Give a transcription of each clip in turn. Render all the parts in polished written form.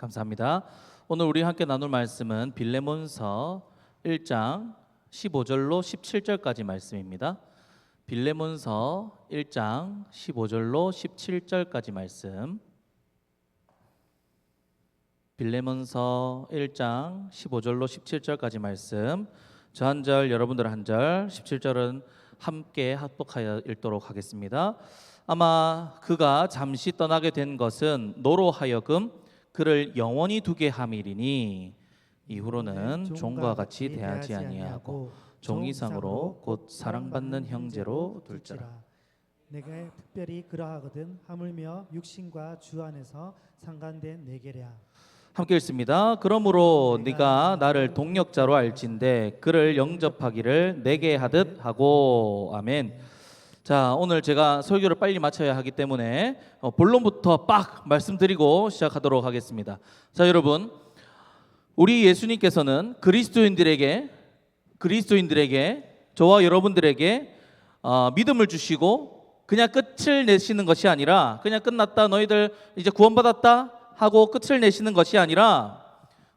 감사합니다. 오늘 우리 함께 나눌 말씀은 빌레몬서 1장 15절로 17절까지 말씀입니다. 빌레몬서 1장 15절로 17절까지 말씀. 빌레몬서 1장 15절로 17절까지 말씀. 저 한 절, 여러분들 한 절, 17절은 함께 합독하여 읽도록 하겠습니다. 아마 그가 잠시 떠나게 된 것은 너로 하여금 그를 영원히 두게 함이리니 이후로는 종과 같이 대하지 아니하고 종이상으로 곧 사랑받는 형제로 둘지라. 내가 특별히 그러하거든 하물며 육신과 주 안에서 상관된 내게랴. 함께 읽습니다. 그러므로 네가 나를 동역자로 알진대 그를 영접하기를 내게 하듯 하고. 아멘. 자, 오늘 제가 설교를 빨리 마쳐야 하기 때문에 본론부터 빡 말씀드리고 시작하도록 하겠습니다. 자, 여러분, 우리 예수님께서는 그리스도인들에게 저와 여러분들에게 믿음을 주시고 그냥 끝을 내시는 것이 아니라 그냥 끝났다 너희들 이제 구원받았다 하고 끝을 내시는 것이 아니라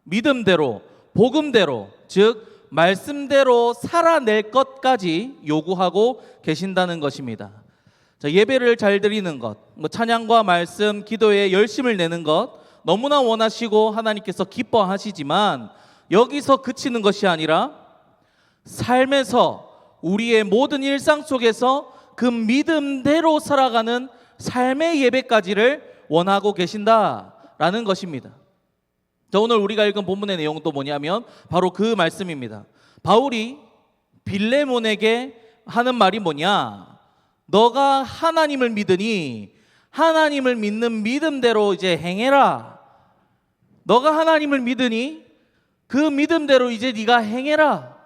믿음대로 복음대로 즉 말씀대로 살아낼 것까지 요구하고 계신다는 것입니다. 자, 예배를 잘 드리는 것, 찬양과 말씀, 기도에 열심을 내는 것 너무나 원하시고 하나님께서 기뻐하시지만 여기서 그치는 것이 아니라 삶에서 우리의 모든 일상 속에서 그 믿음대로 살아가는 삶의 예배까지를 원하고 계신다라는 것입니다. 자, 오늘 우리가 읽은 본문의 내용도 뭐냐면 바로 그 말씀입니다. 바울이 빌레몬에게 하는 말이 뭐냐? 너가 하나님을 믿으니 하나님을 믿는 믿음대로 이제 행해라. 너가 하나님을 믿으니 그 믿음대로 이제 네가 행해라.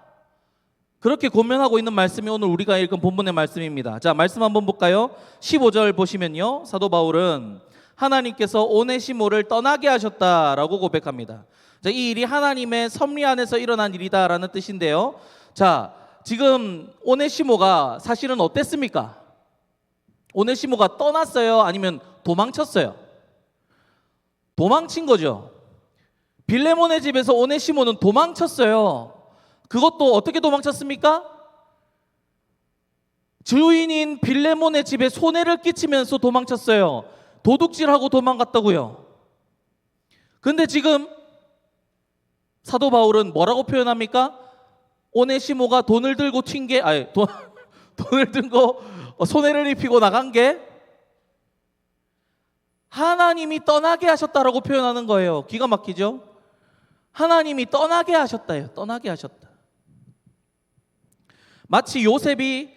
그렇게 권면하고 있는 말씀이 오늘 우리가 읽은 본문의 말씀입니다. 자, 말씀 한번 볼까요? 15절 보시면요, 사도 바울은 하나님께서 오네시모를 떠나게 하셨다라고 고백합니다. 자, 이 일이 하나님의 섭리 안에서 일어난 일이다라는 뜻인데요. 자, 지금 오네시모가 사실은 어땠습니까? 오네시모가 떠났어요? 아니면 도망쳤어요? 도망친 거죠. 빌레몬의 집에서 오네시모는 도망쳤어요. 그것도 어떻게 도망쳤습니까? 주인인 빌레몬의 집에 손해를 끼치면서 도망쳤어요. 도둑질하고 도망갔다고요. 근데 지금 사도 바울은 뭐라고 표현합니까? 오네시모가 돈을 들고 돈을 들고 손해를 입히고 나간 게 하나님이 떠나게 하셨다라고 표현하는 거예요. 기가 막히죠? 하나님이 떠나게 하셨다예요. 떠나게 하셨다. 마치 요셉이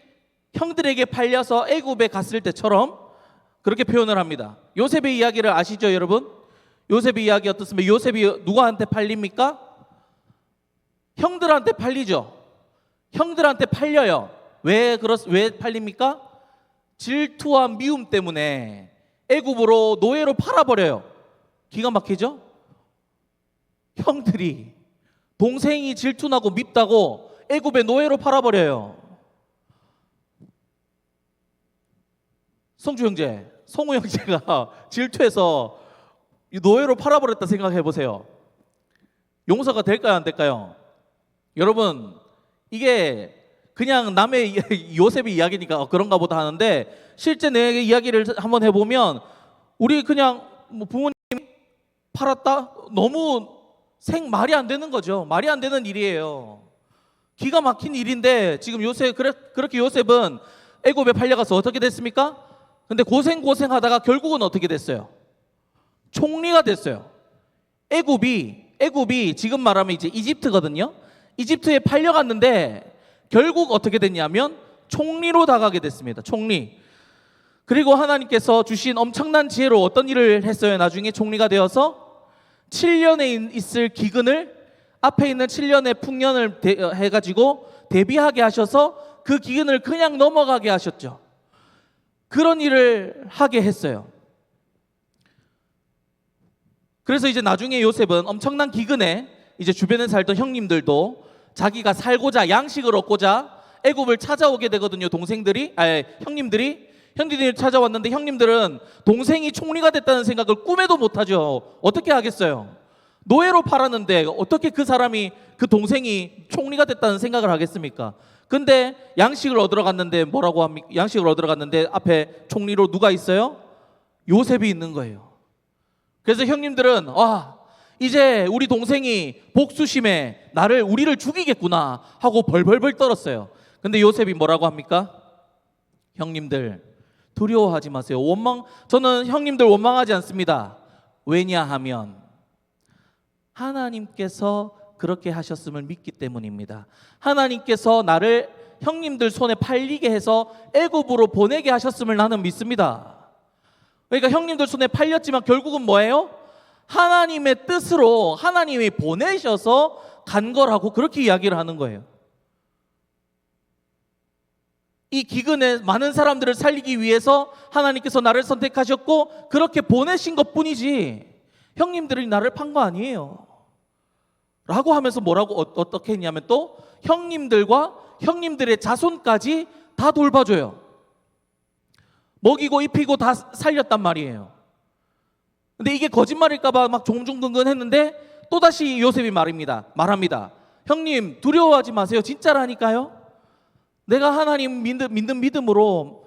형들에게 팔려서 애굽에 갔을 때처럼 그렇게 표현을 합니다. 요셉의 이야기를 아시죠, 여러분? 요셉의 이야기 어떻습니까? 요셉이 누구한테 팔립니까? 형들한테 팔리죠. 형들한테 팔려요. 왜 팔립니까? 질투와 미움 때문에 애굽으로 노예로 팔아버려요. 기가 막히죠? 형들이 동생이 질투나고 밉다고 애굽에 노예로 팔아버려요. 성주 형제, 성우 형제가 질투해서 노예로 팔아버렸다 생각해 보세요. 용서가 될까요, 안 될까요? 여러분, 이게 그냥 남의 요셉의 이야기니까 그런가 보다 하는데 실제 내 이야기를 한번 해보면 우리 그냥 부모님 팔았다? 너무 말이 안 되는 거죠. 말이 안 되는 일이에요. 기가 막힌 일인데 지금 그렇게 요셉은 애굽에 팔려가서 어떻게 됐습니까? 근데 고생하다가 결국은 어떻게 됐어요? 총리가 됐어요. 애굽이 지금 말하면 이제 이집트거든요. 이집트에 팔려갔는데 결국 어떻게 됐냐면 총리로 다가게 됐습니다. 총리. 그리고 하나님께서 주신 엄청난 지혜로 어떤 일을 했어요? 나중에 총리가 되어서 7년에 있을 기근을 앞에 있는 7년의 풍년을 해가지고 대비하게 하셔서 그 기근을 그냥 넘어가게 하셨죠. 그런 일을 하게 했어요. 그래서 이제 나중에 요셉은 엄청난 기근에 이제 주변에 살던 형님들도 자기가 살고자 양식을 얻고자 애굽을 찾아오게 되거든요. 형님들이. 형님들이 찾아왔는데 형님들은 동생이 총리가 됐다는 생각을 꿈에도 못하죠. 어떻게 하겠어요? 노예로 팔았는데 어떻게 그 사람이, 그 동생이 총리가 됐다는 생각을 하겠습니까? 근데 양식을 얻으러 갔는데 뭐라고 합니까? 양식을 얻으러 갔는데 앞에 총리로 누가 있어요? 요셉이 있는 거예요. 그래서 형님들은 이제 우리 동생이 복수심에 우리를 죽이겠구나 하고 벌벌벌 떨었어요. 근데 요셉이 뭐라고 합니까? 형님들 두려워하지 마세요. 저는 형님들 원망하지 않습니다. 왜냐하면 하나님께서 그렇게 하셨음을 믿기 때문입니다. 하나님께서 나를 형님들 손에 팔리게 해서 애굽으로 보내게 하셨음을 나는 믿습니다. 그러니까 형님들 손에 팔렸지만 결국은 뭐예요? 하나님의 뜻으로 하나님이 보내셔서 간 거라고 그렇게 이야기를 하는 거예요. 이 기근에 많은 사람들을 살리기 위해서 하나님께서 나를 선택하셨고 그렇게 보내신 것뿐이지 형님들이 나를 판 거 아니에요 라고 하면서 뭐라고 어떻게 했냐면 또 형님들과 형님들의 자손까지 다 돌봐줘요. 먹이고 입히고 다 살렸단 말이에요. 근데 이게 거짓말일까 봐 막 종중근근했는데 또다시 요셉이 말합니다. 형님 두려워하지 마세요. 진짜라니까요. 내가 하나님 믿는 믿음으로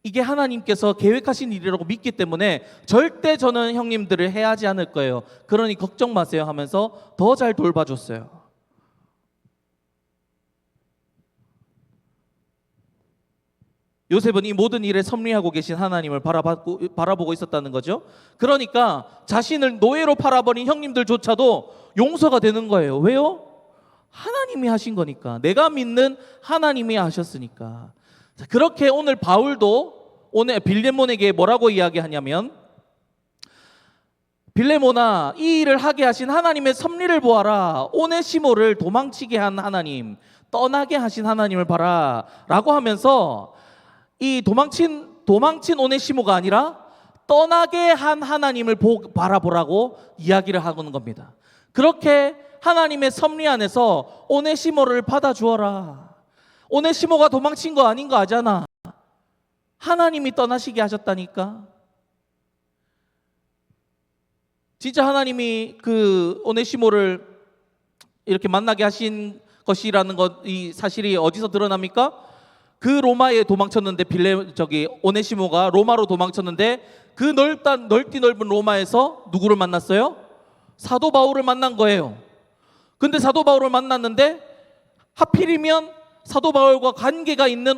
이게 하나님께서 계획하신 일이라고 믿기 때문에 절대 저는 형님들을 해하지 않을 거예요. 그러니 걱정 마세요 하면서 더 잘 돌봐줬어요. 요셉은 이 모든 일에 섭리하고 계신 하나님을 바라보고 있었다는 거죠. 그러니까 자신을 노예로 팔아버린 형님들조차도 용서가 되는 거예요. 왜요? 하나님이 하신 거니까. 내가 믿는 하나님이 하셨으니까. 자, 그렇게 오늘 바울도 오늘 빌레몬에게 뭐라고 이야기하냐면 빌레몬아 이 일을 하게 하신 하나님의 섭리를 보아라. 오네시모를 도망치게 한 하나님, 떠나게 하신 하나님을 봐라 라고 하면서 이 도망친 오네시모가 아니라 떠나게 한 하나님을 바라보라고 이야기를 하는 겁니다. 그렇게 하나님의 섭리 안에서 오네시모를 받아주어라. 오네시모가 도망친 거 아닌 거 아잖아. 하나님이 떠나시게 하셨다니까. 진짜 하나님이 그 오네시모를 이렇게 만나게 하신 것이라는 이 사실이 어디서 드러납니까? 그 로마에 도망쳤는데 오네시모가 로마로 도망쳤는데 그 넓디 넓은 로마에서 누구를 만났어요? 사도 바울을 만난 거예요. 근데 사도 바울을 만났는데 하필이면 사도 바울과 관계가 있는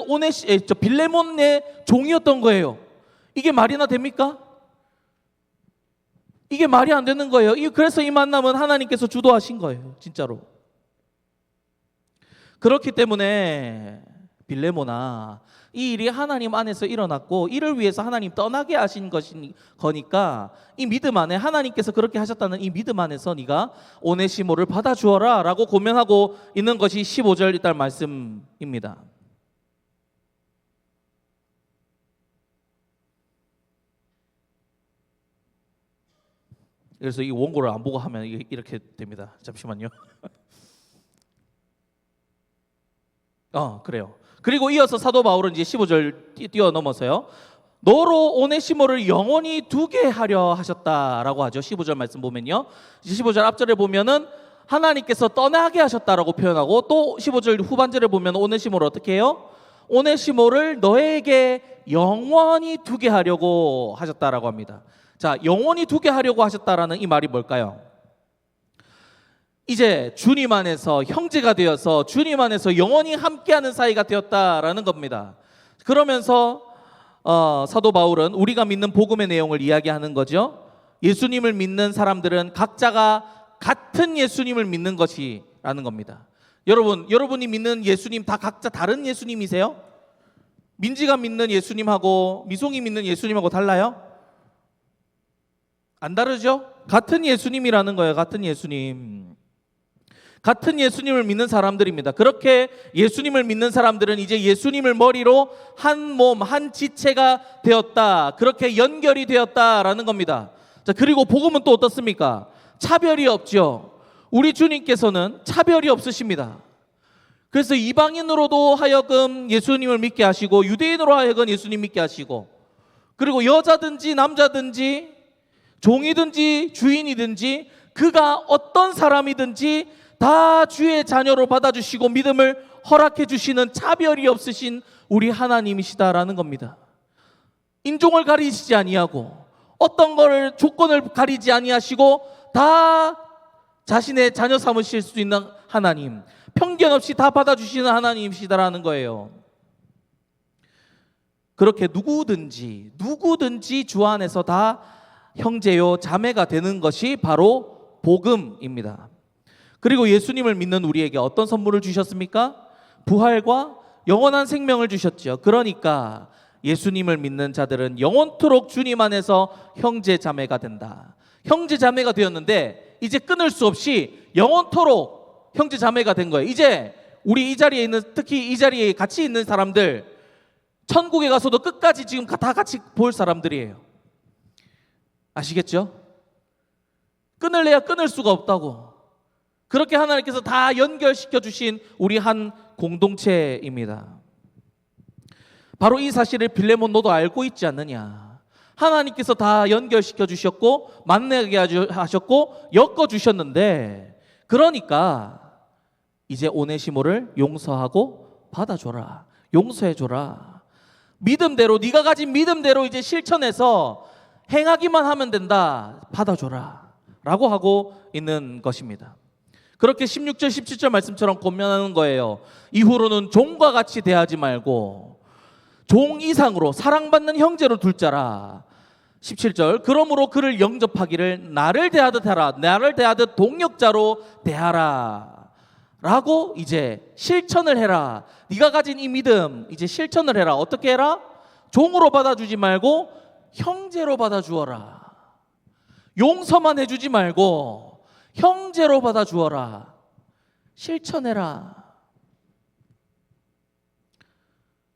빌레몬의 종이었던 거예요. 이게 말이나 됩니까? 이게 말이 안 되는 거예요. 그래서 이 만남은 하나님께서 주도하신 거예요. 진짜로. 그렇기 때문에 빌레몬아 이 일이 하나님 안에서 일어났고 이를 위해서 하나님 떠나게 하신 거니까 이 믿음 안에 하나님께서 그렇게 하셨다는 이 믿음 안에서 네가 오네시모를 받아주어라 라고 고면하고 있는 것이 15절 이달 말씀입니다. 그래서 이 원고를 안 보고 하면 이렇게 됩니다. 잠시만요. 그래요. 그리고 이어서 사도 바울은 이제 15절 뛰어넘어서요. 너로 오네시모를 영원히 두게 하려 하셨다라고 하죠. 15절 말씀 보면요. 15절 앞절에 보면은 하나님께서 떠나게 하셨다라고 표현하고 또 15절 후반절에 보면 오네시모를 어떻게 해요? 오네시모를 너에게 영원히 두게 하려고 하셨다라고 합니다. 자, 영원히 두게 하려고 하셨다라는 이 말이 뭘까요? 이제 주님 안에서 형제가 되어서 주님 안에서 영원히 함께하는 사이가 되었다라는 겁니다. 그러면서 사도 바울은 우리가 믿는 복음의 내용을 이야기하는 거죠. 예수님을 믿는 사람들은 각자가 같은 예수님을 믿는 것이라는 겁니다. 여러분이 믿는 예수님 다 각자 다른 예수님이세요? 민지가 믿는 예수님하고 미송이 믿는 예수님하고 달라요? 안 다르죠? 같은 예수님이라는 거예요. 같은 예수님. 같은 예수님을 믿는 사람들입니다. 그렇게 예수님을 믿는 사람들은 이제 예수님을 머리로 한 몸, 한 지체가 되었다. 그렇게 연결이 되었다라는 겁니다. 자, 그리고 복음은 또 어떻습니까? 차별이 없죠. 우리 주님께서는 차별이 없으십니다. 그래서 이방인으로도 하여금 예수님을 믿게 하시고 유대인으로 하여금 예수님 믿게 하시고, 그리고 여자든지 남자든지 종이든지 주인이든지 그가 어떤 사람이든지 다 주의 자녀로 받아주시고 믿음을 허락해 주시는 차별이 없으신 우리 하나님이시다라는 겁니다. 인종을 가리시지 아니하고 어떤 걸 조건을 가리지 아니하시고 다 자신의 자녀 삼으실 수 있는 하나님, 편견 없이 다 받아주시는 하나님이시다라는 거예요. 그렇게 누구든지 주 안에서 다 형제요 자매가 되는 것이 바로 복음입니다. 그리고 예수님을 믿는 우리에게 어떤 선물을 주셨습니까? 부활과 영원한 생명을 주셨죠. 그러니까 예수님을 믿는 자들은 영원토록 주님 안에서 형제 자매가 된다. 형제 자매가 되었는데 이제 끊을 수 없이 영원토록 형제 자매가 된 거예요. 이제 우리 이 자리에 있는, 특히 이 자리에 같이 있는 사람들, 천국에 가서도 끝까지 지금 다 같이 볼 사람들이에요. 아시겠죠? 끊을래야 끊을 수가 없다고. 그렇게 하나님께서 다 연결시켜 주신 우리 한 공동체입니다. 바로 이 사실을 빌레몬 너도 알고 있지 않느냐. 하나님께서 다 연결시켜 주셨고 만나게 하셨고 엮어 주셨는데, 그러니까 이제 오네시모를 용서하고 받아줘라. 용서해줘라. 믿음대로, 네가 가진 믿음대로 이제 실천해서 행하기만 하면 된다. 받아줘라 라고 하고 있는 것입니다. 그렇게 16절 17절 말씀처럼 권면하는 거예요. 이후로는 종과 같이 대하지 말고 종 이상으로 사랑받는 형제로 둘 자라. 17절 그러므로 그를 영접하기를 나를 대하듯 하라. 나를 대하듯 동역자로 대하라 라고 이제 실천을 해라. 네가 가진 이 믿음 이제 실천을 해라. 어떻게 해라? 종으로 받아주지 말고 형제로 받아주어라. 용서만 해주지 말고 형제로 받아주어라. 실천해라.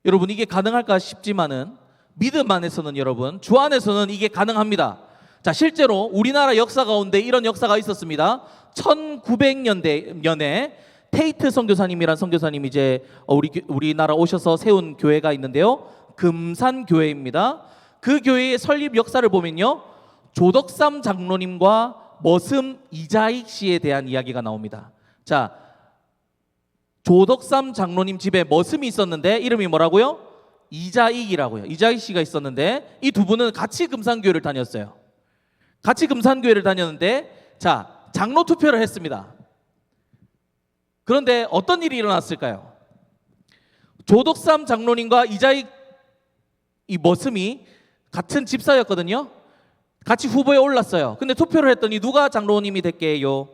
여러분, 이게 가능할까 싶지만은 믿음 안에서는, 여러분 주 안에서는 이게 가능합니다. 자, 실제로 우리나라 역사 가운데 이런 역사가 있었습니다. 1900년대 테이트 선교사님이란 선교사님이 이제 우리나라 오셔서 세운 교회가 있는데요. 금산교회입니다. 그 교회의 설립 역사를 보면요, 조덕삼 장로님과 머슴 이자익 씨에 대한 이야기가 나옵니다. 자, 조덕삼 장로님 집에 머슴이 있었는데 이름이 뭐라고요? 이자익이라고요. 이자익 씨가 있었는데 이 두 분은 같이 금산교회를 다녔어요. 같이 금산교회를 다녔는데, 자, 장로 투표를 했습니다. 그런데 어떤 일이 일어났을까요? 조덕삼 장로님과 이자익 이 머슴이 같은 집사였거든요. 같이 후보에 올랐어요. 근데 투표를 했더니 누가 장로님이 됐게요?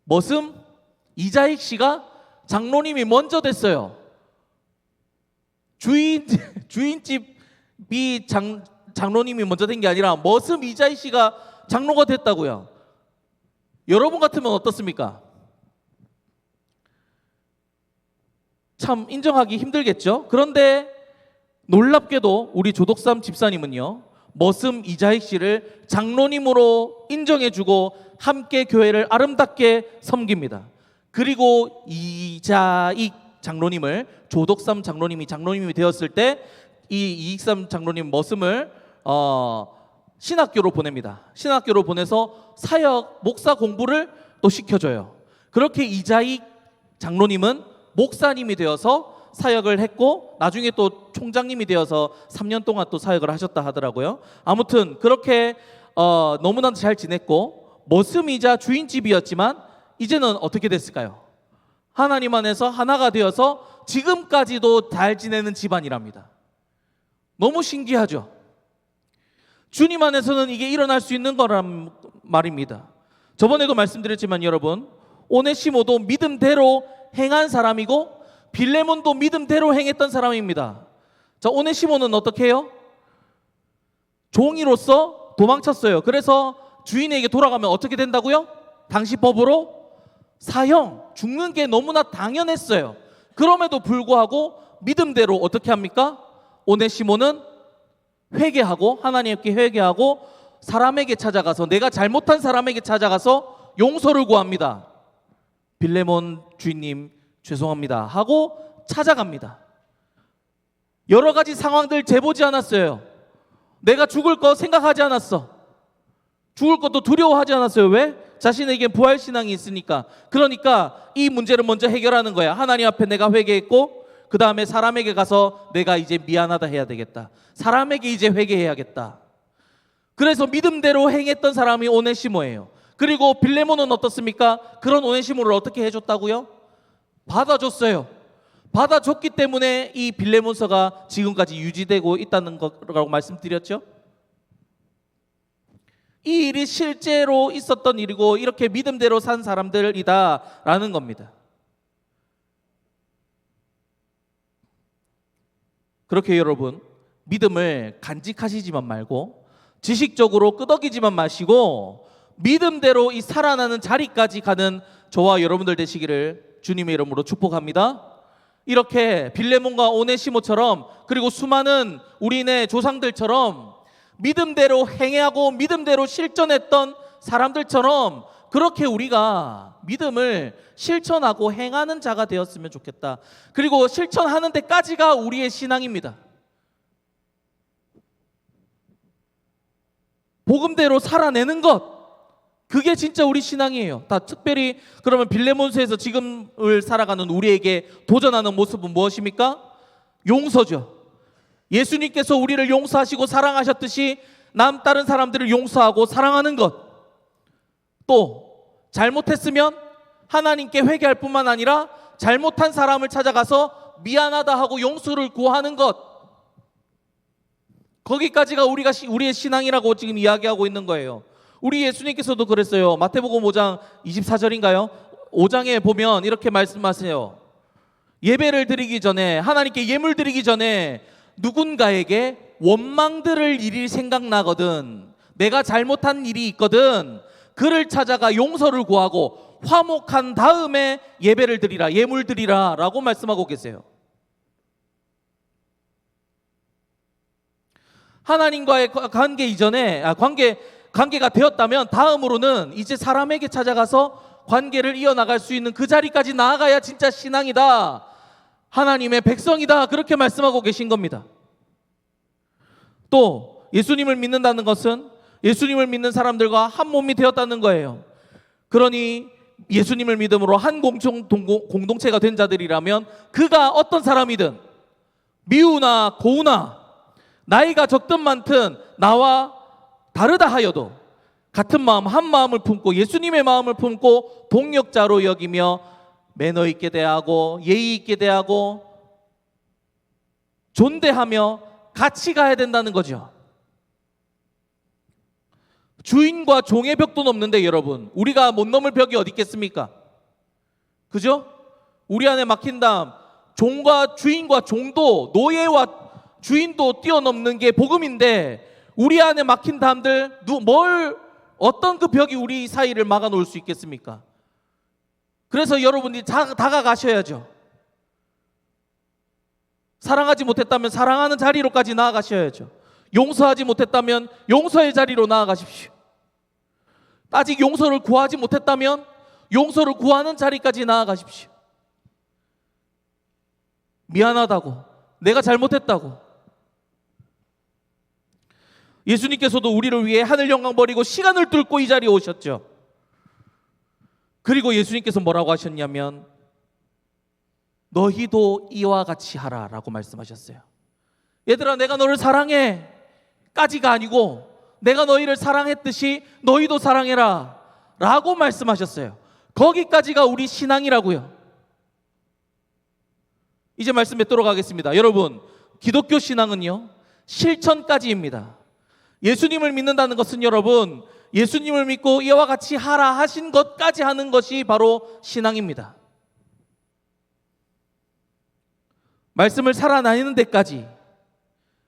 머슴 이자익 씨가 장로님이 먼저 됐어요. 주인집이 장로님이 먼저 된 게 아니라 머슴 이자익 씨가 장로가 됐다고요. 여러분 같으면 어떻습니까? 참 인정하기 힘들겠죠. 그런데 놀랍게도 우리 조덕삼 집사님은요, 머슴 이자익 씨를 장로님으로 인정해주고 함께 교회를 아름답게 섬깁니다. 그리고 이자익 장로님을 조덕삼 장로님이 되었을 때 이 이익삼 장로님 머슴을 신학교로 보냅니다. 신학교로 보내서 사역 목사 공부를 또 시켜줘요. 그렇게 이자익 장로님은 목사님이 되어서 사역을 했고 나중에 또 총장님이 되어서 3년 동안 또 사역을 하셨다 하더라고요. 아무튼 그렇게 너무나도 잘 지냈고 머슴이자 주인집이었지만 이제는 어떻게 됐을까요? 하나님 안에서 하나가 되어서 지금까지도 잘 지내는 집안이랍니다. 너무 신기하죠? 주님 안에서는 이게 일어날 수 있는 거란 말입니다. 저번에도 말씀드렸지만 여러분, 오네시모도 믿음대로 행한 사람이고 빌레몬도 믿음대로 행했던 사람입니다. 자, 오네시모는 어떻게 해요? 종이로서 도망쳤어요. 그래서 주인에게 돌아가면 어떻게 된다고요? 당시 법으로 사형, 죽는 게 너무나 당연했어요. 그럼에도 불구하고 믿음대로 어떻게 합니까? 오네시모는 회개하고 하나님께 회개하고 사람에게 찾아가서, 내가 잘못한 사람에게 찾아가서 용서를 구합니다. 빌레몬 주인님, 죄송합니다 하고 찾아갑니다. 여러 가지 상황들 재보지 않았어요. 내가 죽을 거 생각하지 않았어. 죽을 것도 두려워하지 않았어요. 왜? 자신에게 부활신앙이 있으니까. 그러니까 이 문제를 먼저 해결하는 거야. 하나님 앞에 내가 회개했고 그 다음에 사람에게 가서 내가 이제 미안하다 해야 되겠다. 사람에게 이제 회개해야겠다. 그래서 믿음대로 행했던 사람이 오네시모예요. 그리고 빌레몬은 어떻습니까? 그런 오네시모를 어떻게 해줬다고요? 받아줬어요. 받아줬기 때문에 이 빌레몬서가 지금까지 유지되고 있다는 거라고 말씀드렸죠. 이 일이 실제로 있었던 일이고 이렇게 믿음대로 산 사람들이다라는 겁니다. 그렇게 여러분, 믿음을 간직하시지만 말고 지식적으로 끄덕이지만 마시고 믿음대로 이 살아나는 자리까지 가는 저와 여러분들 되시기를 주님의 이름으로 축복합니다. 이렇게 빌레몬과 오네시모처럼, 그리고 수많은 우리네 조상들처럼 믿음대로 행하고 믿음대로 실천했던 사람들처럼 그렇게 우리가 믿음을 실천하고 행하는 자가 되었으면 좋겠다. 그리고 실천하는 데까지가 우리의 신앙입니다. 복음대로 살아내는 것, 그게 진짜 우리 신앙이에요. 다 특별히 그러면 빌레몬서에서 지금을 살아가는 우리에게 도전하는 모습은 무엇입니까? 용서죠. 예수님께서 우리를 용서하시고 사랑하셨듯이 다른 사람들을 용서하고 사랑하는 것. 또 잘못했으면 하나님께 회개할 뿐만 아니라 잘못한 사람을 찾아가서 미안하다 하고 용서를 구하는 것. 거기까지가 우리의 신앙이라고 지금 이야기하고 있는 거예요. 우리 예수님께서도 그랬어요. 마태복음 5장 24절인가요? 5장에 보면 이렇게 말씀하세요. 예배를 드리기 전에, 하나님께 예물 드리기 전에 누군가에게 원망 들을 일이 생각나거든, 내가 잘못한 일이 있거든, 그를 찾아가 용서를 구하고 화목한 다음에 예배를 드리라, 예물 드리라 라고 말씀하고 계세요. 하나님과의 관계 이전에 관계가 되었다면 다음으로는 이제 사람에게 찾아가서 관계를 이어나갈 수 있는 그 자리까지 나아가야 진짜 신앙이다, 하나님의 백성이다, 그렇게 말씀하고 계신 겁니다. 또 예수님을 믿는다는 것은 예수님을 믿는 사람들과 한 몸이 되었다는 거예요. 그러니 예수님을 믿음으로 한 공동체가 된 자들이라면 그가 어떤 사람이든 미우나 고우나 나이가 적든 많든 나와 다르다 하여도 같은 마음, 한 마음을 품고 예수님의 마음을 품고 동역자로 여기며 매너 있게 대하고 예의 있게 대하고 존대하며 같이 가야 된다는 거죠. 주인과 종의 벽도 넘는데 여러분, 우리가 못 넘을 벽이 어디 있겠습니까? 그죠? 우리 안에 막힌 다음 종과 주인과 종도, 노예와 주인도 뛰어넘는 게 복음인데 우리 안에 막힌 다음들 어떤 그 벽이 우리 사이를 막아놓을 수 있겠습니까? 그래서 여러분이 다가가셔야죠. 사랑하지 못했다면 사랑하는 자리로까지 나아가셔야죠. 용서하지 못했다면 용서의 자리로 나아가십시오. 아직 용서를 구하지 못했다면 용서를 구하는 자리까지 나아가십시오. 미안하다고, 내가 잘못했다고. 예수님께서도 우리를 위해 하늘 영광 버리고 시간을 뚫고 이 자리에 오셨죠. 그리고 예수님께서 뭐라고 하셨냐면 너희도 이와 같이 하라 라고 말씀하셨어요. 얘들아, 내가 너를 사랑해 까지가 아니고 내가 너희를 사랑했듯이 너희도 사랑해라 라고 말씀하셨어요. 거기까지가 우리 신앙이라고요. 이제 말씀 맺도록 하겠습니다. 여러분, 기독교 신앙은요 실천까지입니다. 예수님을 믿는다는 것은 여러분, 예수님을 믿고 이와 같이 하라 하신 것까지 하는 것이 바로 신앙입니다. 말씀을 살아나는 데까지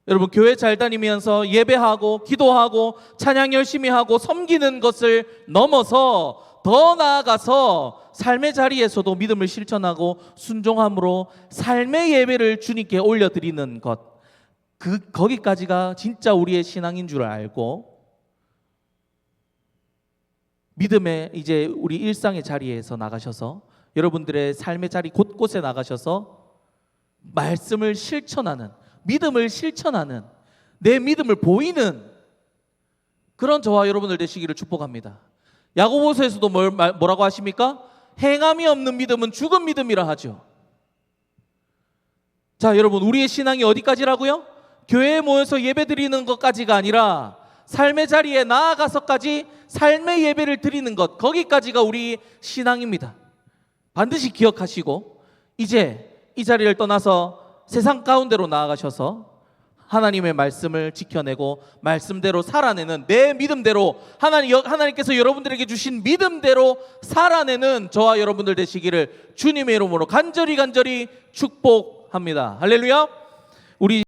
여러분, 교회 잘 다니면서 예배하고 기도하고 찬양 열심히 하고 섬기는 것을 넘어서 더 나아가서 삶의 자리에서도 믿음을 실천하고 순종함으로 삶의 예배를 주님께 올려드리는 것, 거기까지가 진짜 우리의 신앙인 줄 알고 믿음의 이제 우리 일상의 자리에서 나가셔서 여러분들의 삶의 자리 곳곳에 나가셔서 말씀을 실천하는, 믿음을 실천하는, 내 믿음을 보이는 그런 저와 여러분들 되시기를 축복합니다. 야고보서에서도 뭐라고 하십니까? 행함이 없는 믿음은 죽은 믿음이라 하죠. 자, 여러분, 우리의 신앙이 어디까지라고요? 교회에 모여서 예배드리는 것까지가 아니라 삶의 자리에 나아가서까지 삶의 예배를 드리는 것, 거기까지가 우리 신앙입니다. 반드시 기억하시고 이제 이 자리를 떠나서 세상 가운데로 나아가셔서 하나님의 말씀을 지켜내고 말씀대로 살아내는, 내 믿음대로 하나님께서 여러분들에게 주신 믿음대로 살아내는 저와 여러분들 되시기를 주님의 이름으로 간절히 축복합니다. 할렐루야. 우리